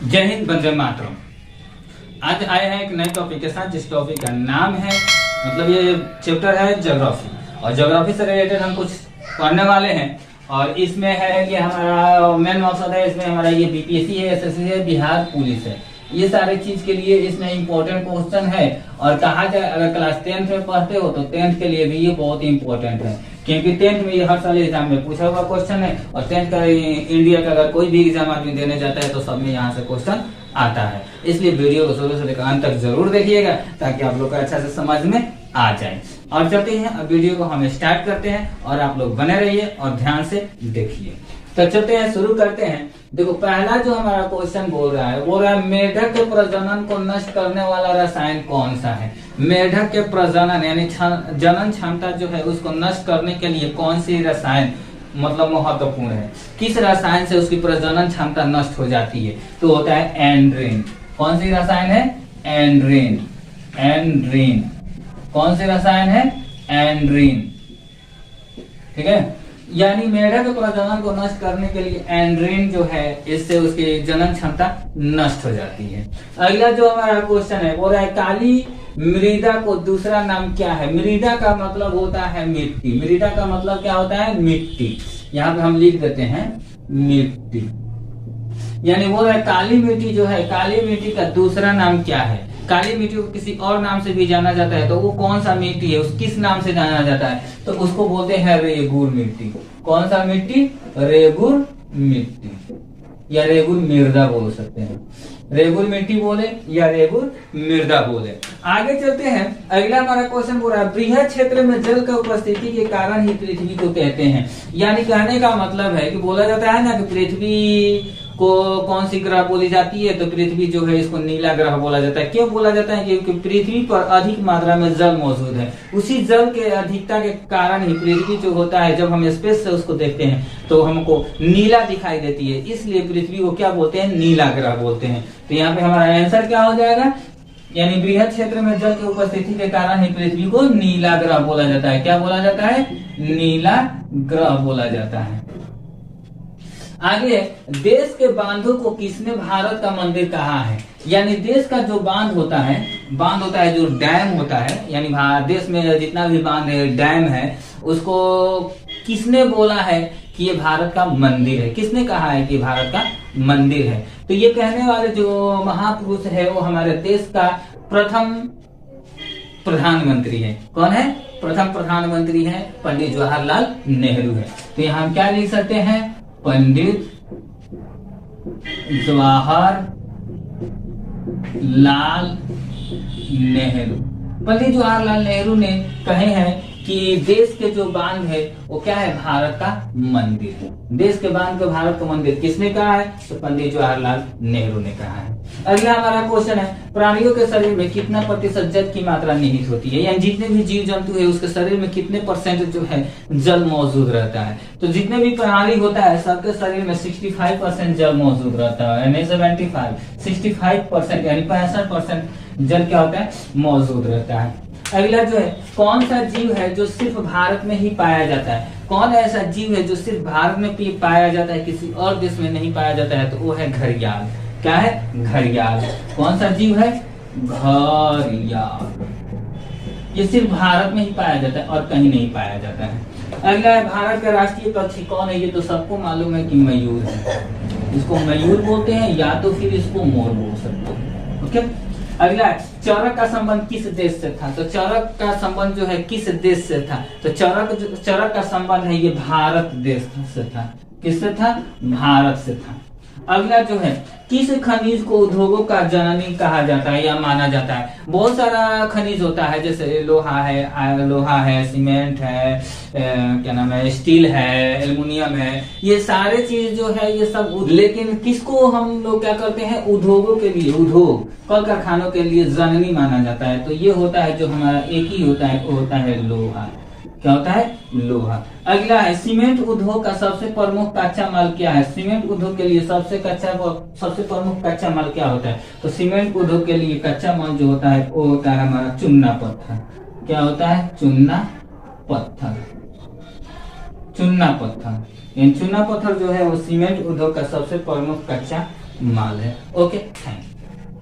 जय हिंद, वंदे मातरम। आज आए हैं एक नए टॉपिक के साथ, जिस टॉपिक का नाम है मतलब ये चैप्टर है ज्योग्राफी, और ज्योग्राफी से रिलेटेड हम कुछ पढ़ने वाले हैं। और इसमें है कि हमारा मेन मकसद है, इसमें हमारा ये बीपीएससी है, एसएससी है, बिहार पुलिस है, ये सारे चीज के लिए इसमें इम्पोर्टेंट क्वेश्चन है। और कहा जाए अगर क्लास 10th में पढ़ते हो तो 10th के लिए भी ये बहुत इम्पोर्टेंट है, क्योंकि 10th में ये हर साल एग्जाम में पूछा हुआ क्वेश्चन है। और 10th का इंडिया का अगर कोई भी एग्जाम आदमी देने जाता है तो सब में यहाँ से क्वेश्चन आता है। इसलिए वीडियो को शुरू से लेकर अंत तक जरूर देखिएगा ताकि आप लोग को अच्छा से समझ में आ जाए। और चलते हैं अब वीडियो को हम स्टार्ट करते हैं, और आप लोग बने रहिए और ध्यान से देखिए। तो चलते हैं, शुरू करते हैं। देखो पहला जो हमारा क्वेश्चन बोल रहा है मेढक के प्रजनन को नष्ट करने वाला रसायन कौन सा है। मेढक के प्रजनन यानी जनन क्षमता जो है उसको नष्ट करने के लिए कौन सी रसायन मतलब महत्वपूर्ण है, किस रसायन से उसकी प्रजनन क्षमता नष्ट हो जाती है, तो होता है एंड्रीन। कौन सी रसायन है? एंड्रीन। एंड्रीन कौन सी रसायन है? एंड्रीन। ठीक है, यानी मेढक के प्रजनन को नष्ट करने के लिए एंड्रीन जो है, इससे उसकी जनन क्षमता नष्ट हो जाती है। अगला जो हमारा क्वेश्चन है वो है काली मृदा को दूसरा नाम क्या है। मृदा का मतलब होता है मिट्टी। मृदा का मतलब क्या होता है? मिट्टी। यहाँ पे हम लिख देते हैं मिट्टी, यानी वो है काली मिट्टी जो है, काली मिट्टी का दूसरा नाम क्या है। काली मिट्टी को किसी और नाम से भी जाना जाता है, तो वो कौन सा मिट्टी है, उस किस नाम से जाना जाता है, तो उसको बोलते हैं रेगुर मिट्टी। कौन सा मिट्टी? रेगुर मिट्टी या रेगुर मृदा बोल सकते हैं। रेगुर मिट्टी बोले या रेगुर मृदा बोले। आगे चलते हैं, अगला हमारा क्वेश्चन बोल रहा है बृहद क्षेत्र में जल का उपस्थिति के कारण ही पृथ्वी को कहते हैं। यानी कहने का मतलब है कि बोला जाता है ना कि पृथ्वी को कौन सी ग्रह बोली जाती है, तो पृथ्वी जो है इसको नीला ग्रह बोला जाता है। क्यों बोला जाता है? क्योंकि पृथ्वी पर अधिक मात्रा में जल मौजूद है। उसी जल के अधिकता के कारण ही पृथ्वी जो होता है, जब हम स्पेस से उसको देखते हैं तो हमको नीला दिखाई देती है, इसलिए पृथ्वी को क्या बोलते हैं? नीला ग्रह बोलते हैं। तो यहाँ पे हमारा आंसर क्या हो जाएगा? यानी बृहद क्षेत्र में जल की उपस्थिति के कारण ही पृथ्वी को नीला ग्रह बोला जाता है। क्या बोला जाता है? नीला ग्रह बोला जाता है। आगे, देश के बांधों को किसने भारत का मंदिर कहा है। यानी देश का जो बांध होता है जो डैम होता है, यानी देश में जितना भी बांध है, डैम है, उसको किसने बोला है कि ये भारत का मंदिर है। किसने कहा है कि भारत का मंदिर है? तो ये कहने वाले जो महापुरुष है वो हमारे देश का प्रथम प्रधानमंत्री है। कौन है? प्रथम प्रधानमंत्री है पंडित जवाहरलाल नेहरू है। तो यहाँ हम क्या लिख सकते हैं? पंडित जवाहरलाल नेहरू। पंडित जवाहरलाल नेहरू ने कहे हैं कि देश के जो बांध है वो क्या है? भारत का मंदिर है। देश के बांध को भारत का मंदिर किसने कहा है? तो पंडित जवाहरलाल नेहरू ने कहा है। अगला हमारा क्वेश्चन है प्राणियों के शरीर में कितना प्रतिशत जल की मात्रा निहित होती है। यानी जितने भी जीव जंतु है उसके शरीर में कितने परसेंट जो है जल मौजूद रहता है। तो जितने भी प्राणी होता है सबके शरीर में 65% जल मौजूद रहता है, यानी 65% यानी 65% जल क्या होता है? मौजूद रहता है। अगला जो है कौन सा जीव है जो सिर्फ भारत में ही पाया जाता है। कौन ऐसा जीव है जो सिर्फ भारत में पाया जाता है, किसी और देश में नहीं पाया जाता है, तो वो है घड़ियाल। क्या है? घड़ियाल। कौन सा जीव है? घड़ियाल। ये सिर्फ भारत में ही पाया जाता है और कहीं नहीं पाया जाता है। अगला है भारत का राष्ट्रीय पक्षी कौन है। ये तो सबको मालूम है कि मयूर है। इसको मयूर बोलते हैं या तो फिर इसको मोर बोल सकते हैं। ओके, अगला चरक का संबंध किस देश से था। तो चरक का संबंध जो है किस देश से था, तो चरक का संबंध है ये भारत देश से था। किससे था? भारत से था। अगला जो है किस खनिज को उद्योगों का जननी कहा जाता है या माना जाता है। बहुत सारा खनिज होता है, जैसे लोहा है, सीमेंट है, क्या नाम है, स्टील है, एल्युमिनियम है, ये सारे चीज जो है ये सब, लेकिन किसको हम लोग क्या करते हैं? उद्योगों के लिए, उद्योग कल कारखानों के लिए जननी माना जाता है। तो ये होता है जो हमारा एक ही होता है, वो होता है लोहा। क्या होता है? लोहा। अगला है सीमेंट उद्योग का सबसे प्रमुख कच्चा माल क्या है। सीमेंट उद्योग के लिए सबसे प्रमुख कच्चा माल क्या होता है। तो सीमेंट उद्योग के लिए कच्चा माल जो होता है वो होता है हमारा चूना पत्थर। क्या होता है? चूना पत्थर। चूना पत्थर जो है वो सीमेंट उद्योग का सबसे प्रमुख कच्चा माल है। Okay, thank you.